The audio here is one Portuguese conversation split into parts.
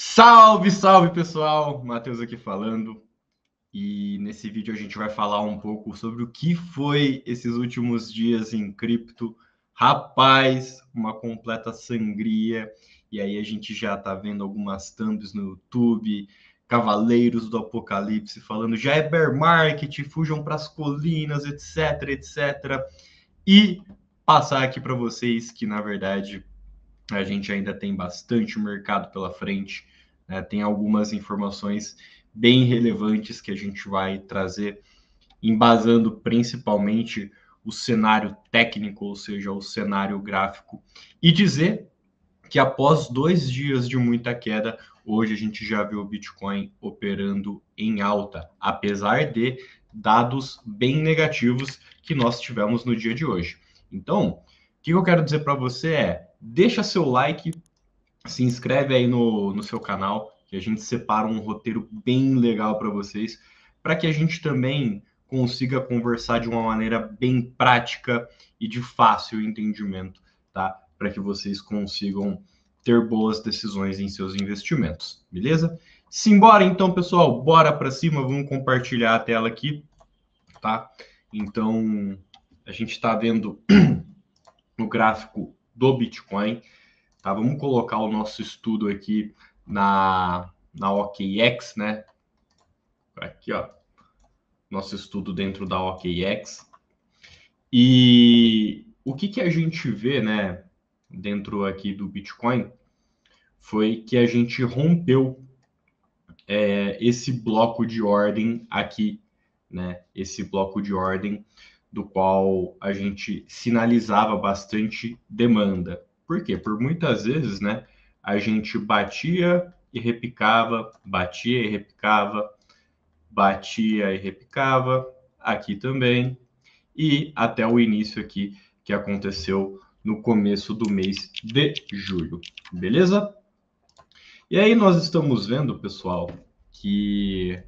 Salve, salve pessoal! Matheus aqui falando. E nesse vídeo a gente vai falar um pouco sobre o que foi esses últimos dias em cripto. Rapaz, uma completa sangria. E aí a gente já tá vendo algumas thumbs no YouTube, Cavaleiros do Apocalipse falando já é bear market, fujam para as colinas, etc, etc. E passar aqui para vocês que na verdade a gente ainda tem bastante mercado pela frente, né? Tem algumas informações bem relevantes que a gente vai trazer, embasando principalmente o cenário técnico, ou seja, o cenário gráfico, e dizer que após 2 dias de muita queda, hoje a gente já viu o Bitcoin operando em alta, apesar de dados bem negativos que nós tivemos no dia de hoje. Então, o que eu quero dizer para você é, deixa seu like, se inscreve aí no seu canal, que a gente separa um roteiro bem legal para vocês, para que a gente também consiga conversar de uma maneira bem prática e de fácil entendimento, tá? Para que vocês consigam ter boas decisões em seus investimentos, beleza? Simbora então, pessoal, bora para cima, vamos compartilhar a tela aqui, tá? Então, a gente está vendo no gráfico do Bitcoin. Tá, vamos colocar o nosso estudo aqui na OKX, né? Aqui, ó, nosso estudo dentro da OKX. E o que a gente vê, né, dentro aqui do Bitcoin, foi que a gente rompeu esse bloco de ordem aqui, né? Esse bloco de ordem do qual a gente sinalizava bastante demanda. Por quê? Por muitas vezes, né, a gente batia e repicava, batia e repicava, batia e repicava, aqui também, e até o início aqui que aconteceu no começo do mês de julho, beleza? E aí nós estamos vendo, pessoal, que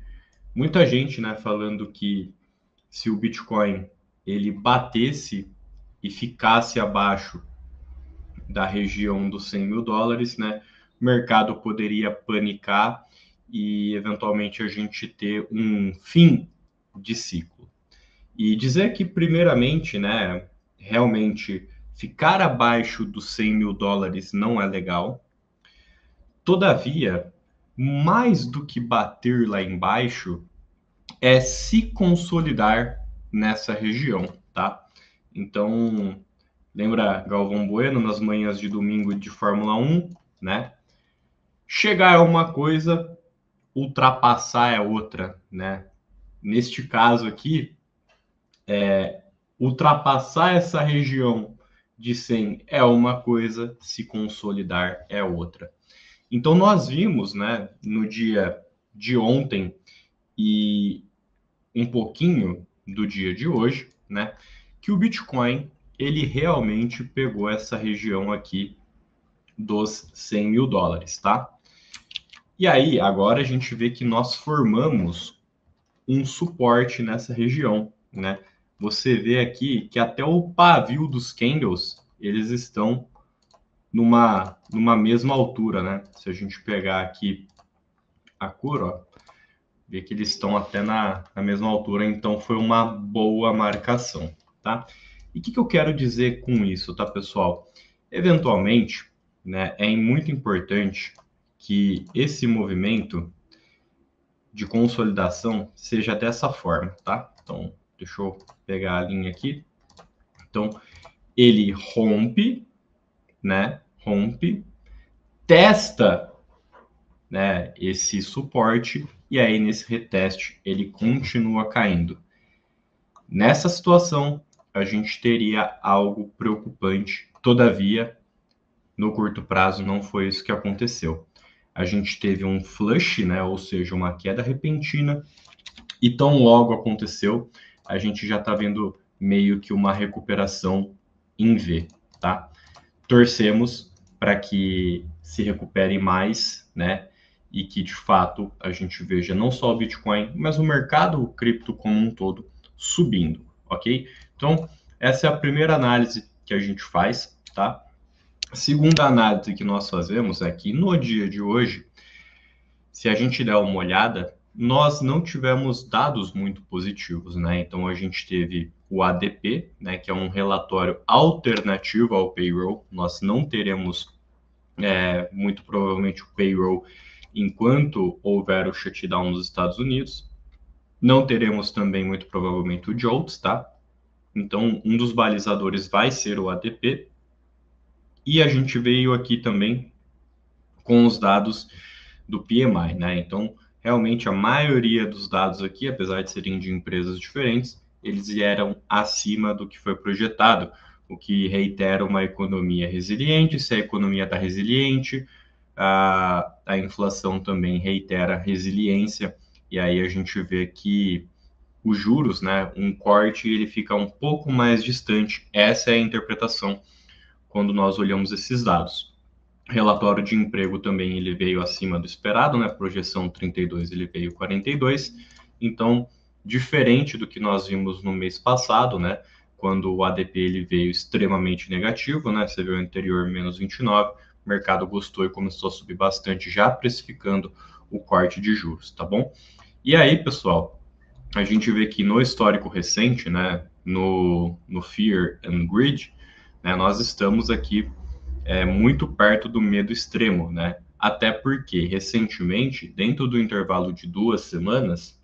muita gente, né, falando que se o Bitcoin ele batesse e ficasse abaixo da região dos 100 mil dólares, né, o mercado poderia panicar e eventualmente a gente ter um fim de ciclo. E dizer que, primeiramente, né, realmente ficar abaixo dos 100 mil dólares não é legal. Todavia, mais do que bater lá embaixo, é se consolidar nessa região, tá? Então, lembra Galvão Bueno nas manhãs de domingo de Fórmula 1, né? Chegar é uma coisa, ultrapassar é outra, né? Neste caso aqui, ultrapassar essa região de 100 é uma coisa, se consolidar é outra. Então, nós vimos, né, no dia de ontem e um pouquinho do dia de hoje, né, que o Bitcoin ele realmente pegou essa região aqui dos 100 mil dólares, tá? E aí, agora a gente vê que nós formamos um suporte nessa região, né? Você vê aqui que até o pavio dos candles, eles estão numa mesma altura, né? Se a gente pegar aqui a cor, ó, vê que eles estão até na mesma altura, então foi uma boa marcação, tá? E o que eu quero dizer com isso, tá, pessoal? Eventualmente, né, é muito importante que esse movimento de consolidação seja dessa forma, tá? Então, deixa eu pegar a linha aqui. Então, ele rompe, né? Rompe, testa, né, esse suporte e aí nesse reteste ele continua caindo. Nessa situação, a gente teria algo preocupante. Todavia, no curto prazo não foi isso que aconteceu. A gente teve um flush, né, ou seja, uma queda repentina, e tão logo aconteceu, a gente já está vendo meio que uma recuperação em V, tá? Torcemos para que se recupere mais, né? E que de fato a gente veja não só o Bitcoin, mas o mercado cripto como um todo subindo, ok? Então, essa é a primeira análise que a gente faz, tá? A segunda análise que nós fazemos é que no dia de hoje se a gente der uma olhada, nós não tivemos dados muito positivos, né? Então a gente teve o ADP, né, que é um relatório alternativo ao payroll. Nós não teremos muito provavelmente o payroll enquanto houver o shutdown nos Estados Unidos. Não teremos também muito provavelmente o JOLTS, tá? Então um dos balizadores vai ser o ADP. E a gente veio aqui também com os dados do PMI, né? Então, realmente a maioria dos dados aqui, apesar de serem de empresas diferentes, eles vieram acima do que foi projetado, o que reitera uma economia resiliente. Se a economia está resiliente, a inflação também reitera resiliência, e aí a gente vê que os juros, né, um corte, ele fica um pouco mais distante. Essa é a interpretação quando nós olhamos esses dados. Relatório de emprego também ele veio acima do esperado, né? Projeção 32, ele veio 42. Então, diferente do que nós vimos no mês passado, né? Quando o ADP ele veio extremamente negativo, né? Você viu o anterior menos 29, o mercado gostou e começou a subir bastante, já precificando o corte de juros, tá bom? E aí, pessoal, a gente vê que no histórico recente, né? No Fear and Greed, né? Nós estamos aqui muito perto do medo extremo, né? Até porque, recentemente, dentro do intervalo de 2 semanas,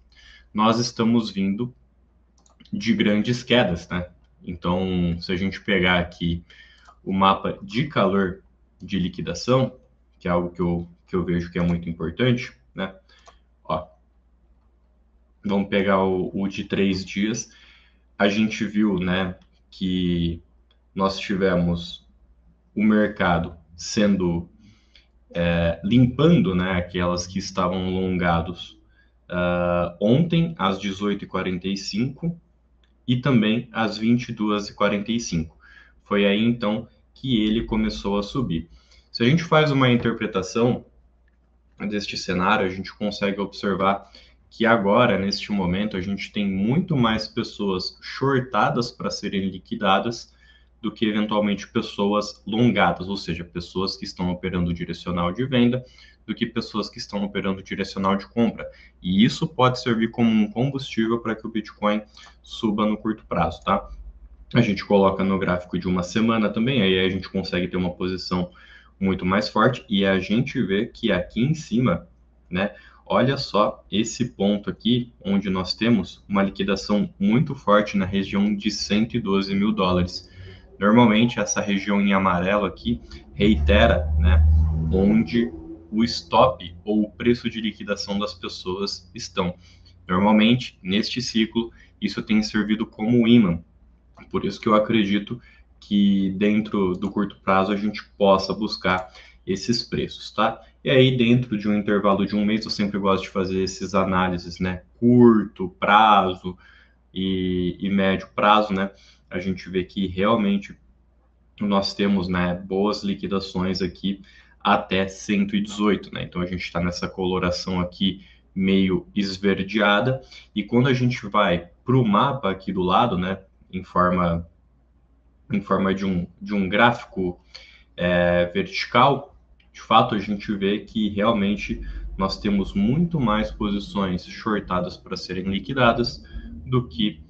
nós estamos vindo de grandes quedas, né? Então, se a gente pegar aqui o mapa de calor de liquidação, que é algo que eu vejo que é muito importante, né? Ó, vamos pegar o de 3 dias. A gente viu, né, que nós tivemos o mercado sendo limpando, né, aquelas que estavam longados ontem às 18h45 e também às 22h45. Foi aí então que ele começou a subir. Se a gente faz uma interpretação deste cenário, a gente consegue observar que agora, neste momento, a gente tem muito mais pessoas shortadas para serem liquidadas do que eventualmente pessoas longadas, ou seja, pessoas que estão operando direcional de venda, do que pessoas que estão operando direcional de compra. E isso pode servir como um combustível para que o Bitcoin suba no curto prazo, tá? A gente coloca no gráfico de uma semana também, aí a gente consegue ter uma posição muito mais forte e a gente vê que aqui em cima, né? Olha só esse ponto aqui, onde nós temos uma liquidação muito forte na região de 112 mil dólares. Normalmente, essa região em amarelo aqui reitera, né, onde o stop ou o preço de liquidação das pessoas estão. Normalmente, neste ciclo, isso tem servido como imã. Por isso que eu acredito que dentro do curto prazo a gente possa buscar esses preços, tá? E aí, dentro de um intervalo de um mês, eu sempre gosto de fazer esses análises, né? Curto prazo e médio prazo, né? A gente vê que realmente nós temos, né, boas liquidações aqui até 118, né? Então a gente está nessa coloração aqui meio esverdeada. E quando a gente vai para o mapa aqui do lado, né, em forma de um gráfico vertical, de fato a gente vê que realmente nós temos muito mais posições shortadas para serem liquidadas do que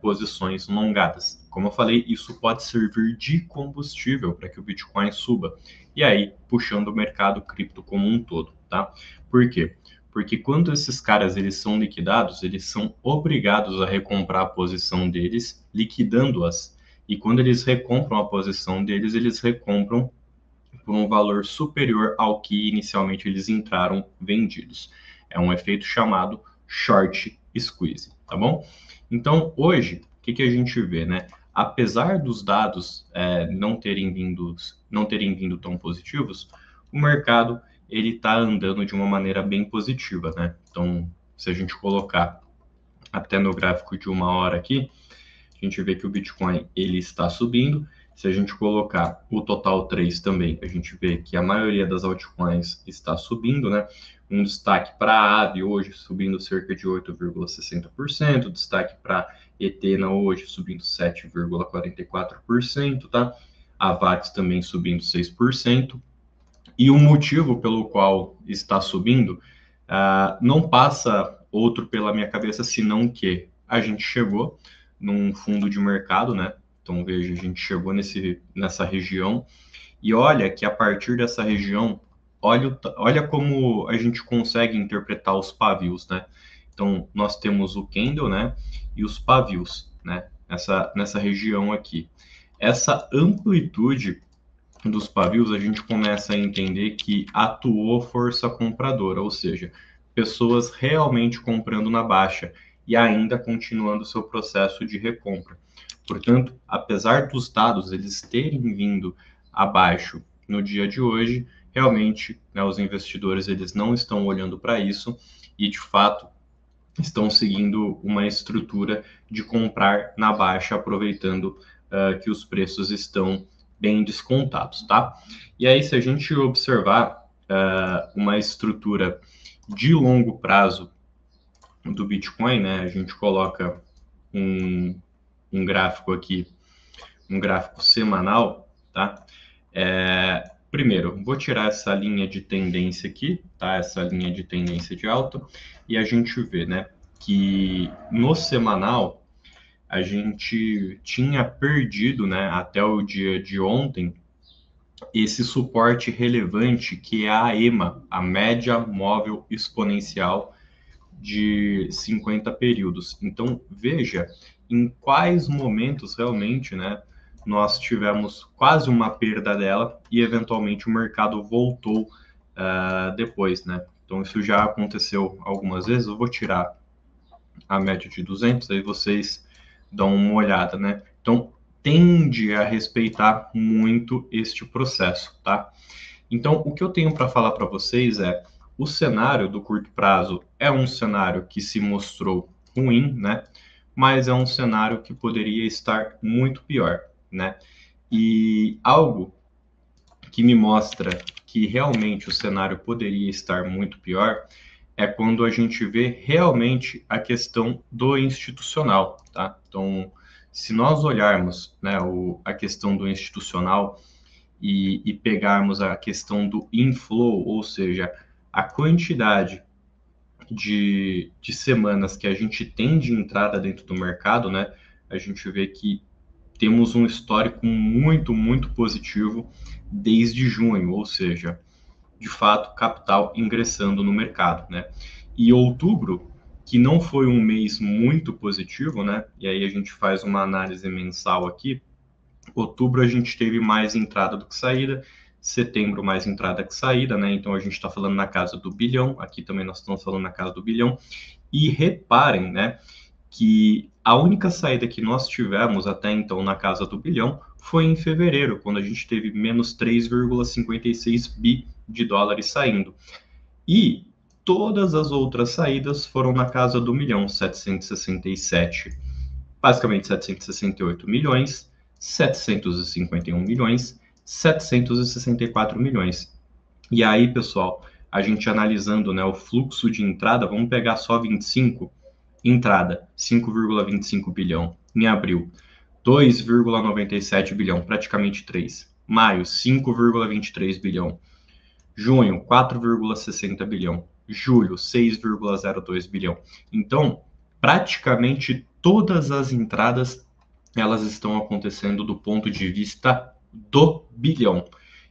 posições longadas. Como eu falei, isso pode servir de combustível para que o Bitcoin suba. E aí, puxando o mercado cripto como um todo, tá? Por quê? Porque quando esses caras eles são liquidados, eles são obrigados a recomprar a posição deles, liquidando-as. E quando eles recompram a posição deles, eles recompram por um valor superior ao que inicialmente eles entraram vendidos. É um efeito chamado short squeeze, tá bom? Então, hoje, o que a gente vê, né? Apesar dos dados não terem vindo tão positivos, o mercado ele está andando de uma maneira bem positiva, né? Então, se a gente colocar até no gráfico de uma hora aqui, a gente vê que o Bitcoin ele está subindo. Se a gente colocar o total 3 também, a gente vê que a maioria das altcoins está subindo, né? Um destaque para a AVE hoje subindo cerca de 8,60%, destaque para Ethena hoje subindo 7,44%, tá? A VAX também subindo 6%. E o motivo pelo qual está subindo não passa outro pela minha cabeça, senão que a gente chegou num fundo de mercado, né? Então, veja, a gente chegou nessa região e olha que a partir dessa região, olha como a gente consegue interpretar os pavios, né? Então, nós temos o candle, né? E os pavios, né? Nessa região aqui. Essa amplitude dos pavios, a gente começa a entender que atuou força compradora, ou seja, pessoas realmente comprando na baixa e ainda continuando seu processo de recompra. Portanto, apesar dos dados eles terem vindo abaixo no dia de hoje, realmente, né, os investidores eles não estão olhando para isso e, de fato, estão seguindo uma estrutura de comprar na baixa, aproveitando que os preços estão bem descontados, tá? E aí, se a gente observar uma estrutura de longo prazo do Bitcoin, né? A gente coloca um gráfico aqui, um gráfico semanal, tá? Primeiro, vou tirar essa linha de tendência aqui, tá? Essa linha de tendência de alta, e a gente vê, né, que no semanal a gente tinha perdido, né, até o dia de ontem, esse suporte relevante que é a EMA, a média móvel exponencial de 50 períodos. Então, veja em quais momentos realmente, né, nós tivemos quase uma perda dela e eventualmente o mercado voltou depois, né? Então, isso já aconteceu algumas vezes. Eu vou tirar a média de 200, aí vocês dão uma olhada, né? Então, tende a respeitar muito este processo, tá? Então, o que eu tenho para falar para vocês é o cenário do curto prazo é um cenário que se mostrou ruim, né? Mas é um cenário que poderia estar muito pior, né? E algo que me mostra que realmente o cenário poderia estar muito pior é quando a gente vê realmente a questão do institucional, tá? Então, se nós olharmos, né, a questão do institucional e pegarmos a questão do inflow, ou seja, a quantidade de semanas que a gente tem de entrada dentro do mercado, né? A gente vê que temos um histórico muito, muito positivo desde junho, ou seja, de fato, capital ingressando no mercado, né? E outubro, que não foi um mês muito positivo, né? E aí a gente faz uma análise mensal aqui. Outubro a gente teve mais entrada do que saída, setembro mais entrada que saída, né? Então a gente está falando na casa do bilhão, aqui também nós estamos falando na casa do bilhão. E reparem, né, que a única saída que nós tivemos até então na casa do bilhão foi em fevereiro, quando a gente teve menos 3,56 bi de dólares saindo. E todas as outras saídas foram na casa do milhão, 767, basicamente 768 milhões, 751 milhões, 764 milhões. E aí, pessoal, a gente analisando, né, o fluxo de entrada, vamos pegar só 25, entrada, 5,25 bilhão. Em abril, 2,97 bilhão, praticamente 3. Maio, 5,23 bilhão. Junho, 4,60 bilhão. Julho, 6,02 bilhão. Então, praticamente todas as entradas elas estão acontecendo do ponto de vista do bilhão,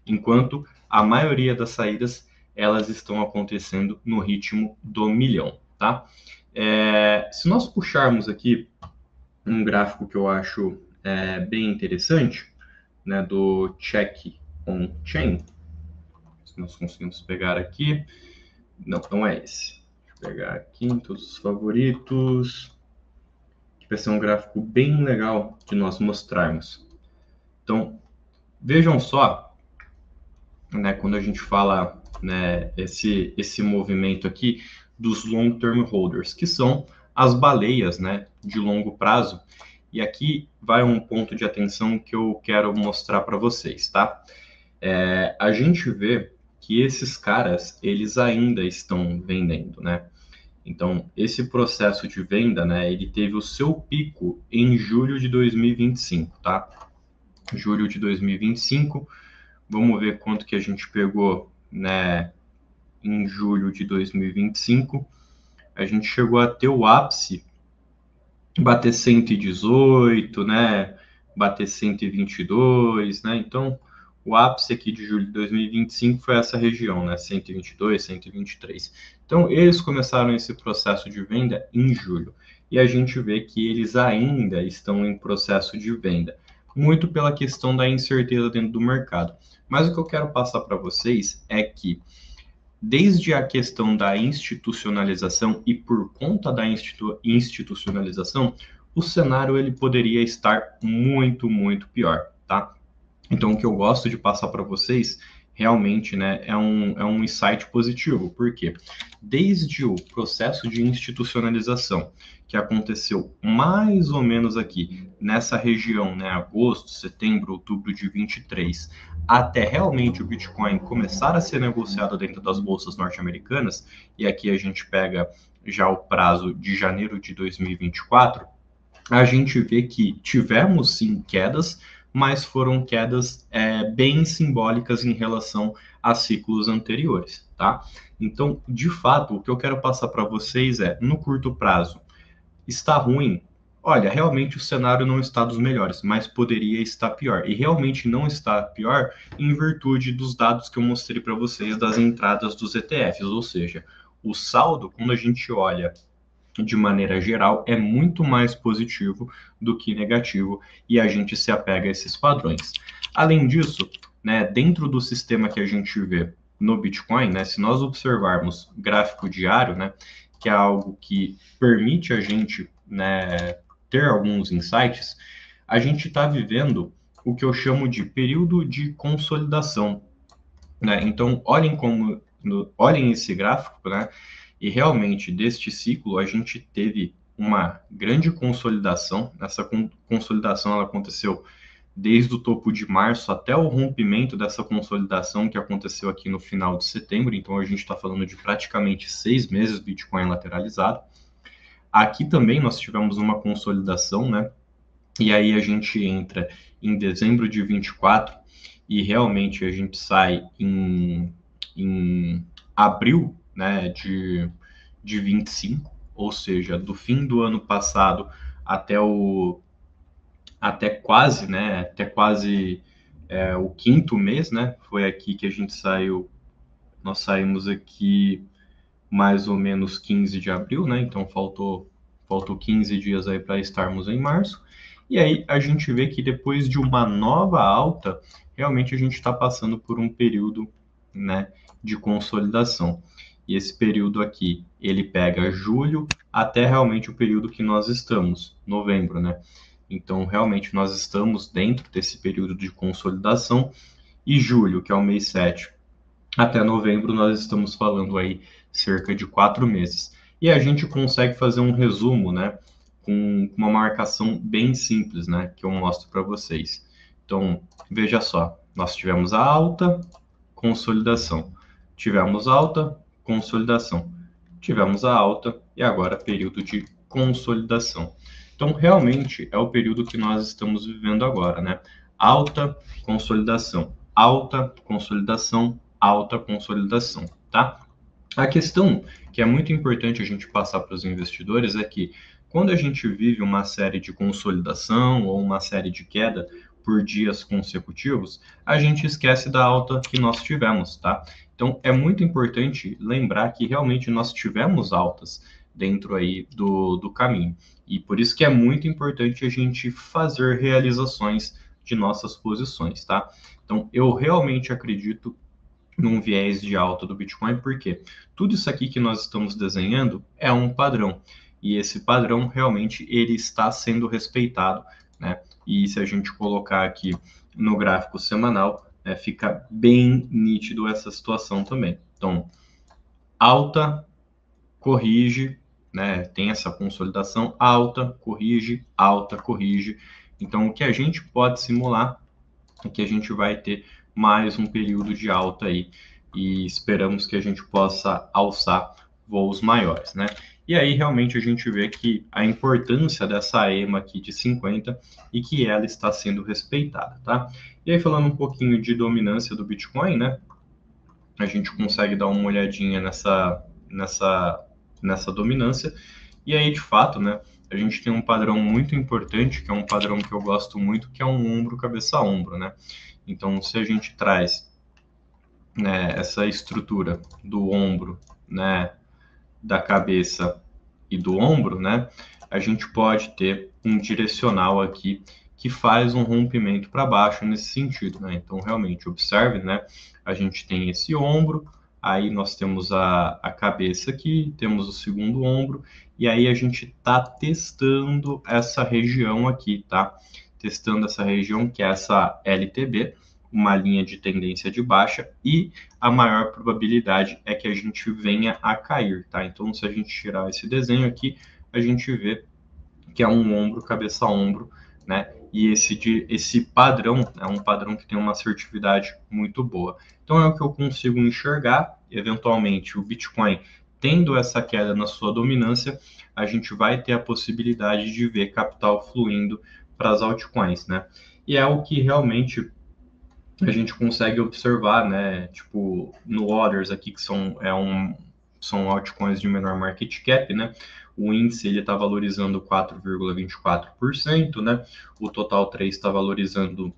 enquanto a maioria das saídas elas estão acontecendo no ritmo do milhão, tá? Se nós puxarmos aqui um gráfico que eu acho bem interessante, né, do check on chain, se nós conseguimos pegar aqui, não é esse. Deixa eu pegar aqui em todos os favoritos, que vai ser um gráfico bem legal de nós mostrarmos. Então, vejam só, né, quando a gente fala, né, esse movimento aqui dos long-term holders, que são as baleias, né, de longo prazo. E aqui vai um ponto de atenção que eu quero mostrar para vocês, tá? A gente vê que esses caras, eles ainda estão vendendo, né? Então, esse processo de venda, né, ele teve o seu pico em julho de 2025, tá? Julho de 2025, vamos ver quanto que a gente pegou né, em julho de 2025, a gente chegou a ter o ápice, bater 118, né, bater 122, né, então o ápice aqui de julho de 2025 foi essa região, né, 122, 123. Então eles começaram esse processo de venda em julho, e a gente vê que eles ainda estão em processo de venda, muito pela questão da incerteza dentro do mercado. Mas o que eu quero passar para vocês é que desde a questão da institucionalização e por conta da institucionalização, o cenário ele poderia estar muito, muito pior, tá? Então, o que eu gosto de passar para vocês realmente, né, é um insight positivo, porque desde o processo de institucionalização que aconteceu mais ou menos aqui nessa região, né, agosto, setembro, outubro de 23, até realmente o Bitcoin começar a ser negociado dentro das bolsas norte-americanas, e aqui a gente pega já o prazo de janeiro de 2024, a gente vê que tivemos sim quedas, mas foram quedas bem simbólicas em relação a ciclos anteriores, tá? Então, de fato, o que eu quero passar para vocês é, no curto prazo, está ruim? Olha, realmente o cenário não está dos melhores, mas poderia estar pior. E realmente não está pior em virtude dos dados que eu mostrei para vocês das entradas dos ETFs, ou seja, o saldo, quando a gente olha de maneira geral, é muito mais positivo do que negativo e a gente se apega a esses padrões. Além disso, né, dentro do sistema que a gente vê no Bitcoin, né, se nós observarmos gráfico diário, né, que é algo que permite a gente, né, ter alguns insights, a gente está vivendo o que eu chamo de período de consolidação, né? Então, olhem esse gráfico, né? E realmente, deste ciclo, a gente teve uma grande consolidação. Essa consolidação ela aconteceu desde o topo de março até o rompimento dessa consolidação que aconteceu aqui no final de setembro. Então, a gente está falando de praticamente 6 meses do Bitcoin lateralizado. Aqui também nós tivemos uma consolidação, né? E aí a gente entra em dezembro de 24 e realmente a gente sai em abril, né, de 25, ou seja, do fim do ano passado até até quase o quinto mês, né? Foi aqui que a gente saiu, nós saímos aqui mais ou menos 15 de abril, né? Então faltou 15 dias aí para estarmos em março. E aí a gente vê que depois de uma nova alta, realmente a gente está passando por um período, né, de consolidação. E esse período aqui, ele pega julho até realmente o período que nós estamos, novembro, né? Então, realmente, nós estamos dentro desse período de consolidação. E julho, que é o mês 7, até novembro, nós estamos falando aí cerca de 4 meses. E a gente consegue fazer um resumo, né, com uma marcação bem simples, né, que eu mostro para vocês. Então, veja só, nós tivemos a alta, consolidação. Tivemos alta, consolidação. Tivemos a alta e agora período de consolidação. Então, realmente é o período que nós estamos vivendo agora, né? Alta, consolidação, alta, consolidação, alta consolidação, tá? A questão que é muito importante a gente passar para os investidores é que quando a gente vive uma série de consolidação ou uma série de queda por dias consecutivos, a gente esquece da alta que nós tivemos, tá? Então é muito importante lembrar que realmente nós tivemos altas dentro aí do caminho. E por isso que é muito importante a gente fazer realizações de nossas posições, tá? Então eu realmente acredito num viés de alta do Bitcoin, porque tudo isso aqui que nós estamos desenhando é um padrão, e esse padrão realmente ele está sendo respeitado, né? E se a gente colocar aqui no gráfico semanal, né, fica bem nítido essa situação também. Então, alta, corrige, né? Tem essa consolidação, alta, corrige, alta, corrige. Então, o que a gente pode simular é que a gente vai ter mais um período de alta aí e esperamos que a gente possa alçar voos maiores, né? E aí realmente a gente vê que a importância dessa EMA aqui de 50 e que ela está sendo respeitada, tá? E aí falando um pouquinho de dominância do Bitcoin, né? a gente consegue dar uma olhadinha nessa dominância. E aí, de fato, né, a gente tem um padrão muito importante, que é um padrão que eu gosto muito, que é um ombro, cabeça a ombro, né? Então, se a gente traz, né, essa estrutura do ombro, né, da cabeça e do ombro, né, a gente pode ter um direcional aqui que faz um rompimento para baixo nesse sentido, né? Então, realmente, observe, né? A gente tem esse ombro, aí nós temos a cabeça aqui, temos o segundo ombro, e aí a gente está testando essa região aqui, tá? Testando essa região que é essa LTB, uma linha de tendência de baixa, e a maior probabilidade é que a gente venha a cair, tá? Então, se a gente tirar esse desenho aqui, a gente vê que é um ombro, cabeça a ombro, né? E esse padrão é um padrão que tem uma assertividade muito boa. Então, é o que eu consigo enxergar. Eventualmente, o Bitcoin tendo essa queda na sua dominância, a gente vai ter a possibilidade de ver capital fluindo para as altcoins, né? E é o que realmente a gente consegue observar, né? Tipo, no Others aqui, que são altcoins de menor market cap, né? O índice ele está valorizando 4,24%, né? O Total 3 está valorizando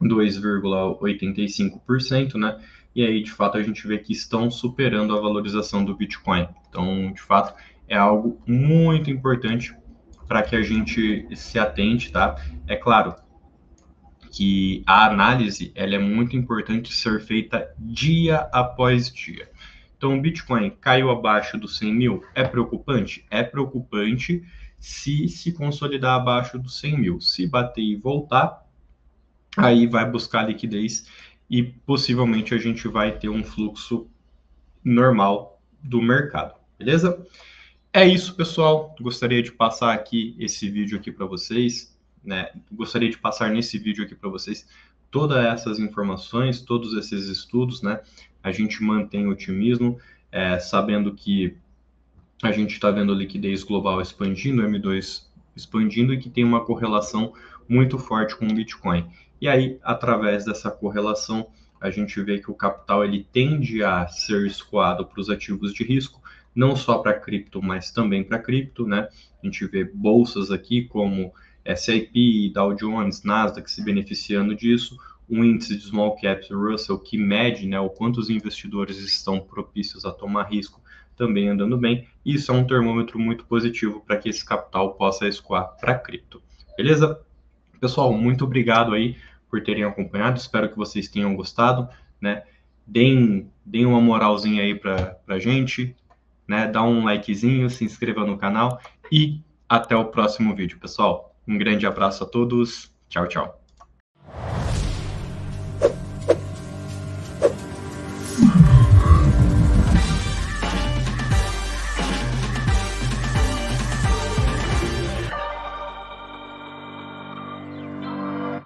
2,85%, né? E aí, de fato, a gente vê que estão superando a valorização do Bitcoin. Então, de fato, é algo muito importante para que a gente se atente, tá? É claro, que a análise ela é muito importante ser feita dia após dia. Então, o Bitcoin caiu abaixo dos 100 mil, é preocupante? É preocupante se consolidar abaixo dos 100 mil. Se bater e voltar, aí vai buscar liquidez e possivelmente a gente vai ter um fluxo normal do mercado, beleza? É isso, pessoal. Gostaria de passar aqui esse vídeo aqui para vocês, né? Gostaria de passar nesse vídeo aqui para vocês todas essas informações, todos esses estudos, né? A gente mantém o otimismo, sabendo que a gente está vendo a liquidez global expandindo, M2 expandindo e que tem uma correlação muito forte com o Bitcoin. E aí, através dessa correlação, a gente vê que o capital ele tende a ser escoado para os ativos de risco, não só para cripto, mas também para cripto, né? A gente vê bolsas aqui como S&P, Dow Jones, Nasdaq se beneficiando disso, um índice de small caps Russell que mede, né, o quanto os investidores estão propícios a tomar risco também andando bem. Isso é um termômetro muito positivo para que esse capital possa escoar para cripto. Beleza? Pessoal, muito obrigado aí por terem acompanhado. Espero que vocês tenham gostado, né? Deem uma moralzinha aí para a gente, né? Dá um likezinho, se inscreva no canal e até o próximo vídeo, pessoal. Um grande abraço a todos. Tchau, tchau.